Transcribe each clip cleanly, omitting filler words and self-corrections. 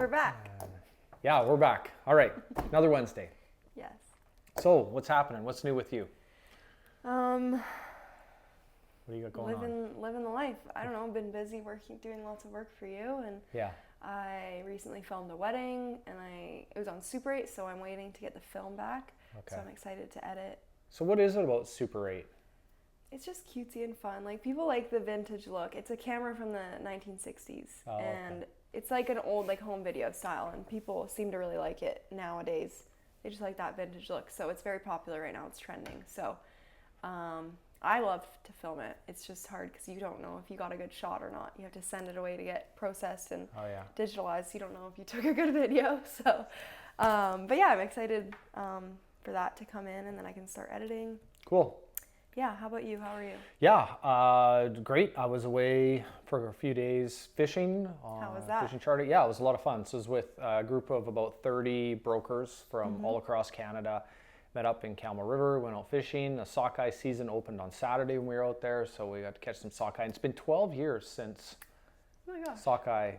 We're back. Yeah, we're back. All right, another Wednesday. Yes. So, what's happening? What's new with you? Um, What do you got going on? living the life. I don't know. I've been busy working, doing lots of work for you, and Yeah. I recently filmed a wedding, and it was on Super 8, so I'm waiting to get the film back. Okay. So I'm excited to edit. So, what is it about Super 8? It's just cutesy and fun. Like, people like the vintage look. It's a camera from the 1960s, Oh, okay. and it's like an old like home video style, and people seem to really like it nowadays. They just like that vintage look, so it's very popular right now. It's trending. So I love to film it. It's just hard because you don't know if you got a good shot or not. You have to send it away to get processed and digitalized. You don't know if you took a good video. So, but yeah, I'm excited for that to come in, and then I can start editing. Cool. Yeah, how about you? How are you? Yeah, great. I was away for a few days fishing. How was that? Fishing charter. Yeah, it was a lot of fun. So it was with a group of about 30 brokers from all across Canada. Met up in Calma River, went out fishing. The sockeye season opened on Saturday when we were out there, so we got to catch some sockeye. And it's been 12 years since sockeye,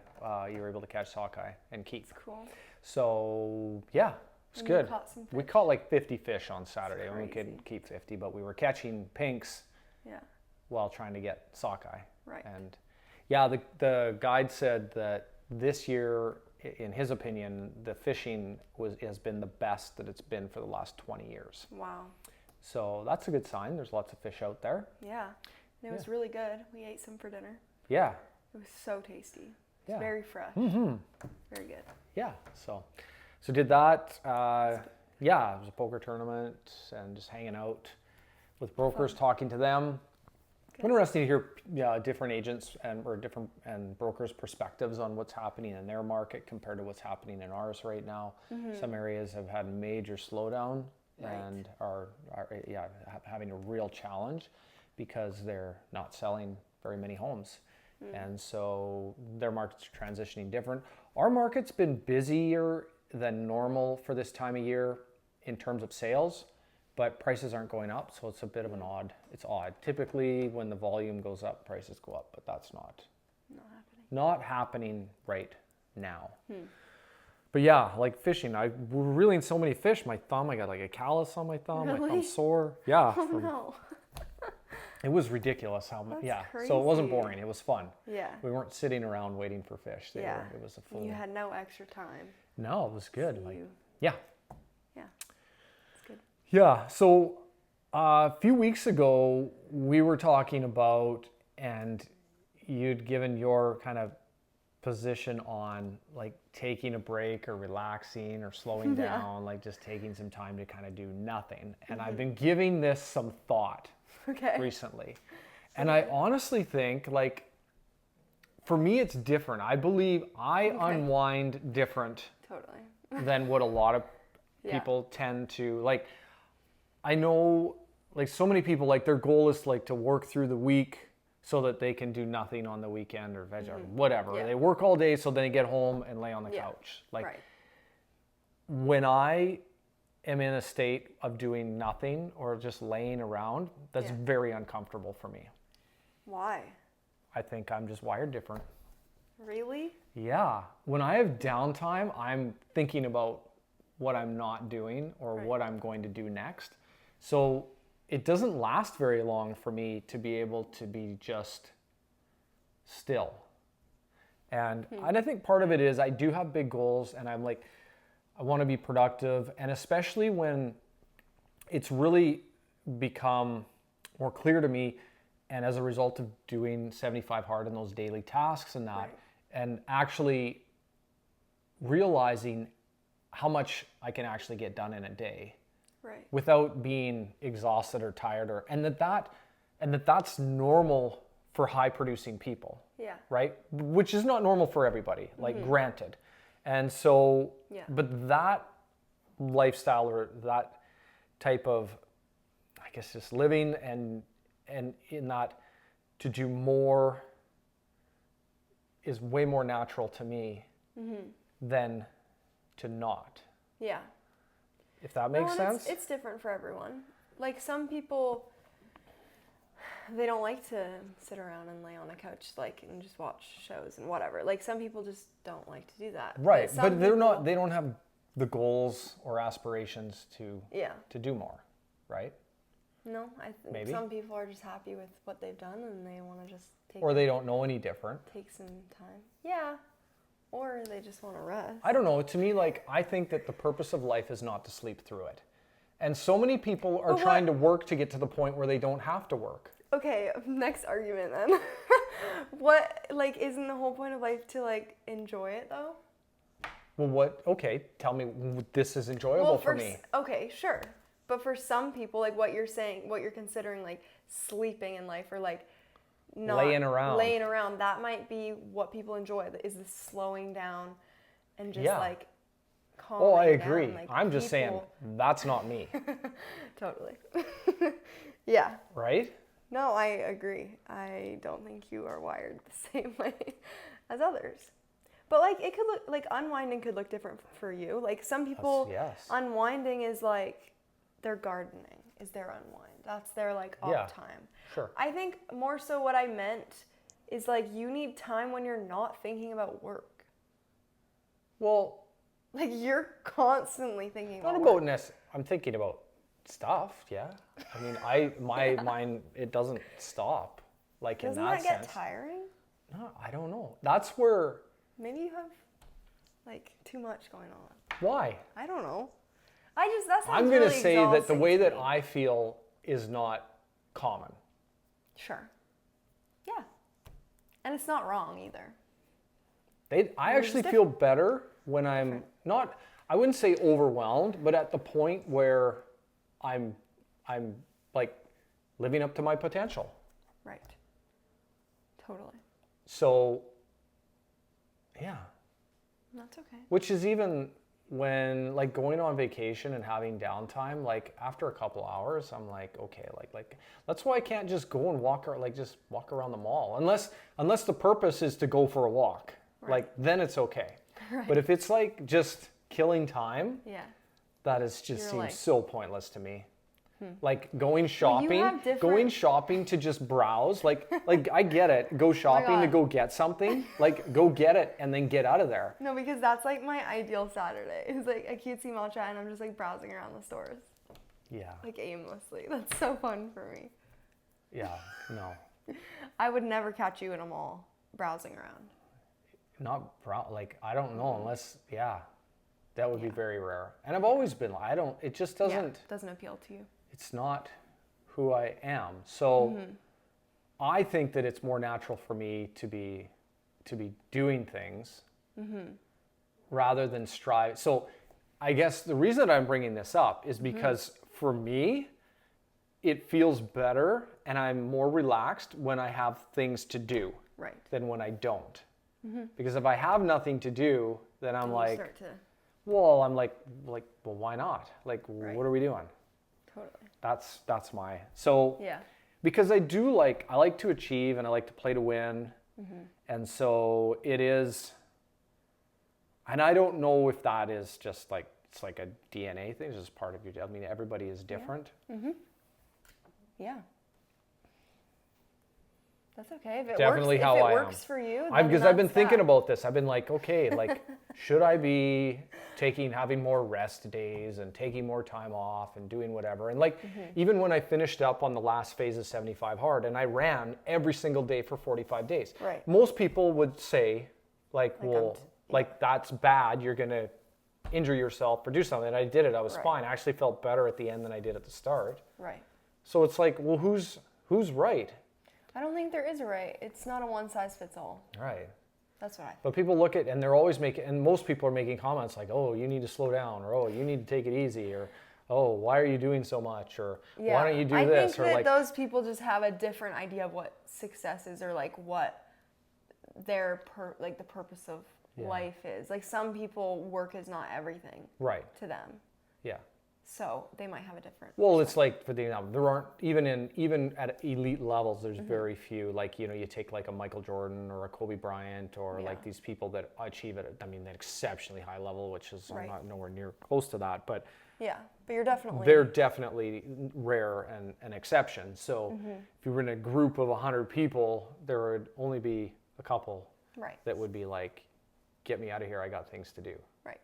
you were able to catch sockeye and keep. That's cool. So, yeah. It's And good. you caught some fish? We caught like 50 fish on Saturday. That's We crazy. couldn't keep 50, but we were catching pinks while trying to get sockeye. Right. And yeah, the guide said that this year, in his opinion, the fishing has been the best that it's been for the last 20 years. Wow. So that's a good sign. There's lots of fish out there. Yeah. And it was really good. We ate some for dinner. Yeah. It was so tasty. It's Yeah. very fresh. Mm-hmm. Very good. Yeah. So did that. Yeah, it was a poker tournament and just hanging out with brokers, talking to them. Good. Interesting to hear different agents and brokers' perspectives on what's happening in their market compared to what's happening in ours right now. Some areas have had major slowdown and are having a real challenge because they're not selling very many homes. And so their markets are transitioning different. Our market's been busier than normal for this time of year in terms of sales, but prices aren't going up, so it's a bit of it's odd. Typically when the volume goes up, prices go up, but that's not happening right now. But yeah, like fishing, we're reeling so many fish, I got like a callus on my thumb, my Really? thumb's sore. Yeah. Oh no. It was ridiculous how much. That's So it wasn't crazy. boring, it was fun. Yeah. We weren't sitting around waiting for fish. It was a full. You had no extra time. No, it was good. So Like, you- yeah. Yeah. It's good. Yeah. So a few weeks ago, we were talking about, and you'd given your kind of position on like taking a break or relaxing or slowing down, like just taking some time to kind of do nothing. And I've been giving this some thought recently. And I honestly think, like, for me, it's different. I believe I unwind different Totally. than what a lot of people tend to. Like, I know, like, so many people, like, their goal is like to work through the week so that they can do nothing on the weekend or veg or whatever. Yeah. They work all day so then they get home and lay on the couch. Like, when I am in a state of doing nothing or just laying around, that's very uncomfortable for me. Why? I think I'm just wired different. Really? Yeah. When I have downtime, I'm thinking about what I'm not doing or what I'm going to do next. So it doesn't last very long for me to be able to be just still. And I think part of it is I do have big goals and I'm like, I want to be productive. And especially when it's really become more clear to me, and as a result of doing 75 hard in those daily tasks and that, and actually realizing how much I can actually get done in a day without being exhausted or tired, and that's normal for high producing people. Yeah. Right? Which is not normal for everybody, like granted. And so, but that lifestyle or that type of, I guess, just living and in that to do more is way more natural to me than to not. Yeah. If that makes sense. It's different for everyone. Like, some people, they don't like to sit around and lay on a couch like and just watch shows and whatever. Like some people just don't like to do that. Right, some but they're people- not. They don't have the goals or aspirations Yeah. to do more, right? No, I think Maybe. some people are just happy with what they've done and they want to just Or they don't know any different. take some time. Yeah. Or they just want to rest. I don't know. To me, like, I think that the purpose of life is not to sleep through it. And so many people are But trying to work to get to the point where they don't have to work. Okay, next argument then. What, like, isn't the whole point of life to, like, enjoy it, though? Well, what? Okay, tell me this is enjoyable for me. Okay, sure. But for some people, like what you're saying, what you're considering, like, sleeping in life or, like, not Laying around. that might be what people enjoy, is the slowing down and just, Yeah. like, calming Oh, I down. agree. Like, I'm just saying people- that's not me, Totally. Yeah. right? No, I agree. I don't think you are wired the same way as others. But like it could look like unwinding could look different for you. Like some people yes. unwinding is like their gardening is their unwind. That's their like off Yeah. time. Sure. I think more so what I meant is like you need time when you're not thinking about work. Well, Like you're constantly thinking not about about work. I'm thinking about stuff, yeah. I mean, my mind, it doesn't stop, like in Doesn't that that get sense. tiring? No, I don't know. That's where, Maybe you have like too much going on. why? I don't know. That sounds I'm going to really say that the exhausting way to that me. I feel is not common. Sure. Yeah. And it's not wrong either. I Yours is actually feel better when I'm not, I wouldn't say overwhelmed, but at the point where I'm like living up to my potential. Right. Totally. So, yeah. That's okay. Which is even when like going on vacation and having downtime, like after a couple hours, I'm like, okay, like that's why I can't just go and walk or like just walk around the mall unless the purpose is to go for a walk. Right. Like then it's okay. Right. But if it's like just killing time, Yeah. that is just You're seems like- so pointless to me. Like going you shopping, have different- going shopping to just browse, like I get it. Go shopping to God. go get something, like go get it and then get out of there. No, because that's like my ideal Saturday. It's like a cutesy matcha and I'm just like browsing around the stores. Yeah, Like aimlessly. That's so fun for me. yeah, no. I would never catch you in a mall browsing around. Not like I don't know unless that would be Yeah. very rare. And I've always been I don't it just doesn't Doesn't appeal to you. it's not who I am. So I think that it's more natural for me to be doing things rather than strive. So I guess the reason that I'm bringing this up is because for me it feels better and I'm more relaxed when I have things to do Right. than when I don't. Because if I have nothing to do, then I'm You like, start to well, I'm like, well, why not? Like, Right. what are we doing? totally. That's my, so, Yeah. because I like to achieve and I like to play to win. And so it is, and I don't know if that is just like, it's like a DNA thing, it's just part of your, I mean, everybody is different. Yeah. That's okay. If it Definitely works, how if it I works am. for you, Because I've been that's thinking that. about this. I've been like, okay, like, should I be having more rest days and taking more time off and doing whatever? And like, even when I finished up on the last phase of 75 Hard and I ran every single day for 45 days, Right. most people would say, like well, I'm like that's bad. You're going to injure yourself or do something. And I did it. I was Right. fine. I actually felt better at the end than I did at the start. Right. So it's like, well, who's right? I don't think there is a right. It's not a one size fits all. Right. That's what I think. But people look at, and they're always making, and most people are making comments like, oh, you need to slow down, or oh, you need to take it easy, or oh, why are you doing so much, or why don't you do I this, think or that like, those people just have a different idea of what success is, or like what their like the purpose of Yeah. life is. Like some people, work is not everything right, to them, yeah. so they might have a different. Well, it's like for the example, there aren't even at elite levels. There's very few. Like you take like a Michael Jordan or a Kobe Bryant or Yeah. like these people that achieve at an exceptionally high level, which is I'm Right. not nowhere near close to that. But Yeah, but you're definitely. They're definitely rare and an exception. So if you were in a group of 100 people, there would only be a couple Right. that would be like, get me out of here, I got things to do. Right.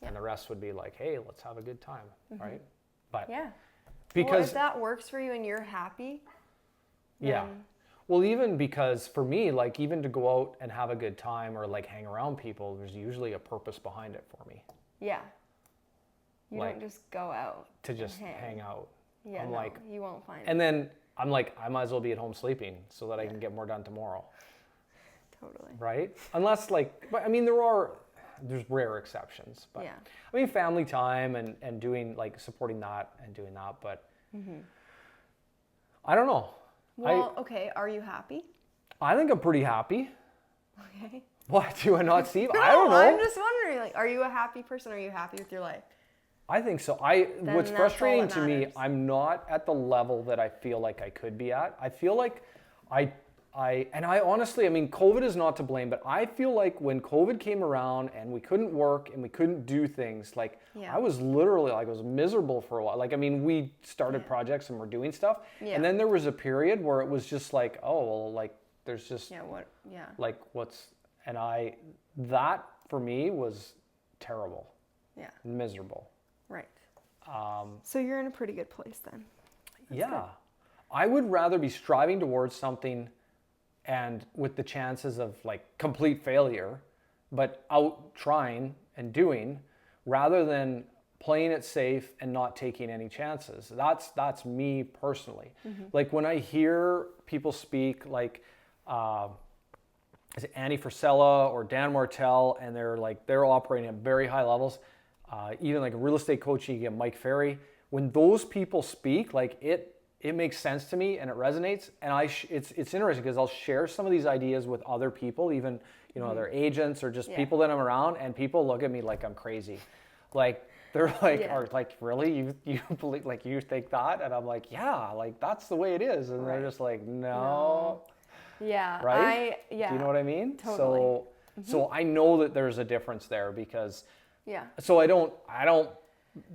And the rest would be like, hey, let's have a good time, right? But Yeah. because well, if that works for you and you're happy, yeah. then- Well, even because for me, like even to go out and have a good time or like hang around people, there's usually a purpose behind it for me. Yeah. You Like, don't just go out to just and hang out. Yeah, I'm no, like, you won't find and it. then I'm like, I might as well be at home sleeping so that I can get more done tomorrow. Totally. Right? Unless like, but I mean, there's rare exceptions, but Yeah. I mean, family time and doing like supporting that and doing that, but I don't know. Well, okay, are you happy? I think I'm pretty happy. Okay. What, do I not see? No, I don't know. I'm just wondering, like, are you a happy person? Are you happy with your life? I think so. Then What's that's frustrating all that to me, matters. I'm not at the level that I feel like I could be at. I feel like I honestly, I mean, COVID is not to blame, but I feel like when COVID came around and we couldn't work and we couldn't do things, like Yeah. I was literally like, I was miserable for a while. Like, I mean, we started projects and we're doing stuff. Yeah. And then there was a period where it was just like, oh, well, like there's just Yeah, what? Yeah. like that for me was terrible, Yeah, miserable. right. So you're in a pretty good place then. Yeah. I would rather be striving towards something and with the chances of like complete failure, but out trying and doing rather than playing it safe and not taking any chances. That's me personally. Like when I hear people speak like is it Andy Frisella or Dan Martell, and they're operating at very high levels. Even like a real estate coach, you get Mike Ferry. When those people speak, like it makes sense to me and it resonates. And it's interesting because I'll share some of these ideas with other people, even other agents or just people that I'm around, and people look at me like I'm crazy. Like they're like, are like, really? You believe, like you think that? And I'm like, yeah, like that's the way it is. And they're just like, no. Yeah. Right? Yeah. Do you know what I mean? Totally. So I know that there's a difference there because Yeah. so I don't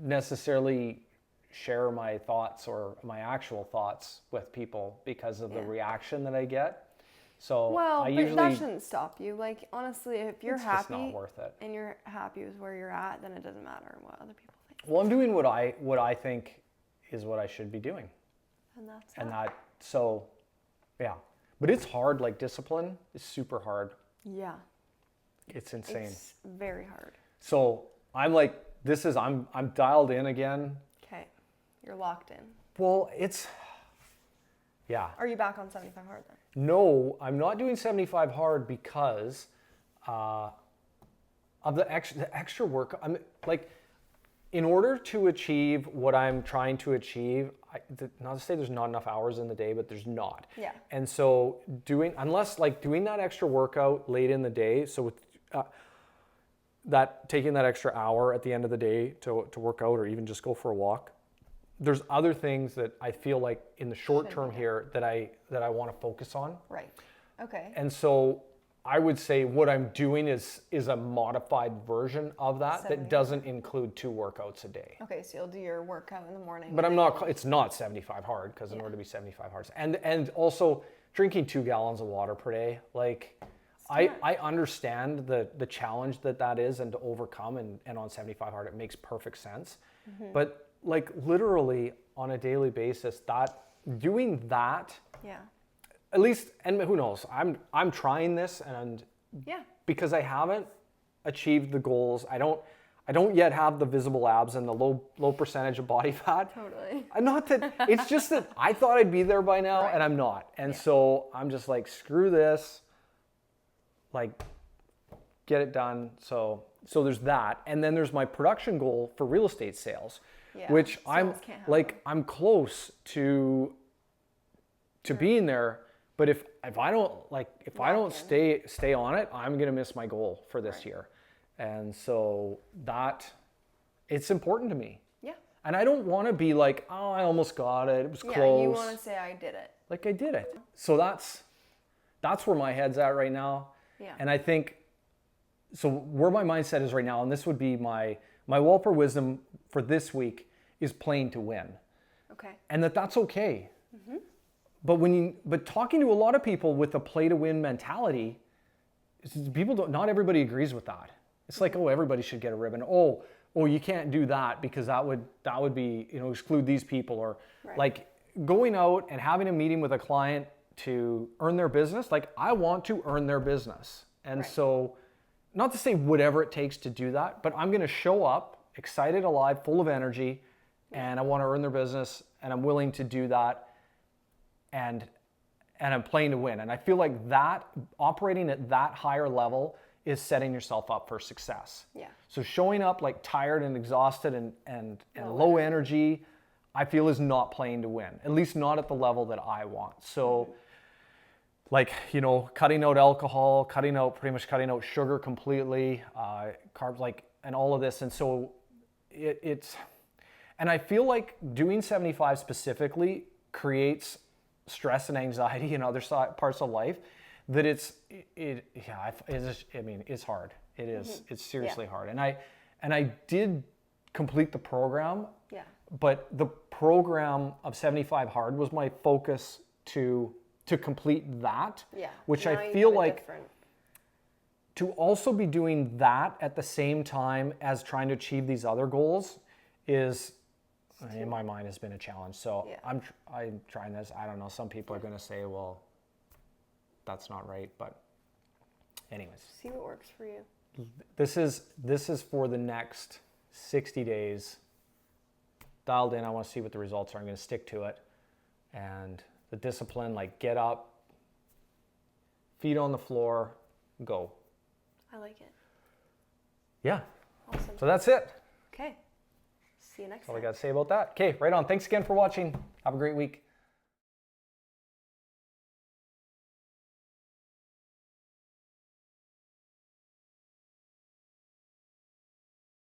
necessarily share my thoughts or my actual thoughts with people because of the reaction that I get. So Well, I but usually that shouldn't stop you. Like honestly, if you're it's happy just not worth it. and you're happy with where you're at, then it doesn't matter what other people think. Well, I'm doing what I think is what I should be doing. And that's So yeah. But it's hard, like discipline is super hard. Yeah. It's insane. It's very hard. So I'm like, I'm dialed in again. Okay. You're locked in. Well, yeah. Are you back on 75 hard then? No, I'm not doing 75 hard because of the extra work. I'm like, in order to achieve what I'm trying to achieve, not to say there's not enough hours in the day, but there's not. Yeah. And so doing that extra workout late in the day, so with taking that extra hour at the end of the day to work out or even just go for a walk, there's other things that I feel like in the short term here that I want to focus on. Right. Okay. And so I would say what I'm doing is a modified version of that 75. doesn't include 2 workouts a day. Okay, so you'll do your workout in the morning. But it's not 75 hard because in order to be 75 hard. And also drinking 2 gallons of water per day, like I understand the challenge that is and to overcome and on 75 hard, it makes perfect sense. But like literally on a daily basis, doing that, Yeah. at least, and who knows, I'm trying this and Yeah. because I haven't achieved the goals. I don't yet have the visible abs and the low percentage of body fat. Totally. I'm not that, it's just that I thought I'd be there by now and I'm not. And so I'm just like, screw this, like get it done. So there's that. And then there's my production goal for real estate sales, which I'm close to being there. But if I don't stay on it, I'm going to miss my goal for this year. And so it's important to me. Yeah. And I don't want to be like, oh, I almost got it. It was close. Yeah, you want to say I did it. Like I did it. So that's where my head's at right now. Yeah. And I think, so where my mindset is right now, and this would be my Walper Wisdom for this week is playing to win. Okay. And that's okay. But talking to a lot of people with a play to win mentality, not everybody agrees with that. It's like, oh, everybody should get a ribbon. Oh, you can't do that because that would be, exclude these people, or like going out and having a meeting with a client to earn their business. Like, I want to earn their business. And so, not to say whatever it takes to do that, but I'm going to show up excited, alive, full of energy, and I want to earn their business, and I'm willing to do that. And I'm playing to win. And I feel like that, operating at that higher level, is setting yourself up for success. Yeah. So showing up like tired and exhausted and low energy, I feel is not playing to win, at least not at the level that I want. So like, cutting out alcohol, pretty much cutting out sugar completely, carbs, like, and all of this. And so and I feel like doing 75 specifically creates stress and anxiety in other parts of life, that it's hard. It is. It's seriously hard. And I did complete the program. Yeah. But the program of 75 Hard was my focus to complete that. Yeah. Which now I feel like different. To also be doing that at the same time as trying to achieve these other goals is, in my mind, has been a challenge. So I'm trying this. I don't know. Some people are going to say, well, that's not right. But anyways. See what works for you. This is for the next 60 days. Dialed in. I want to see what the results are. I'm going to stick to it. And the discipline, like, get up, feet on the floor, go. I like it. Yeah. Awesome. So that's it. Okay. See you next time. That's all I got to say about that. Okay, right on. Thanks again for watching. Have a great week.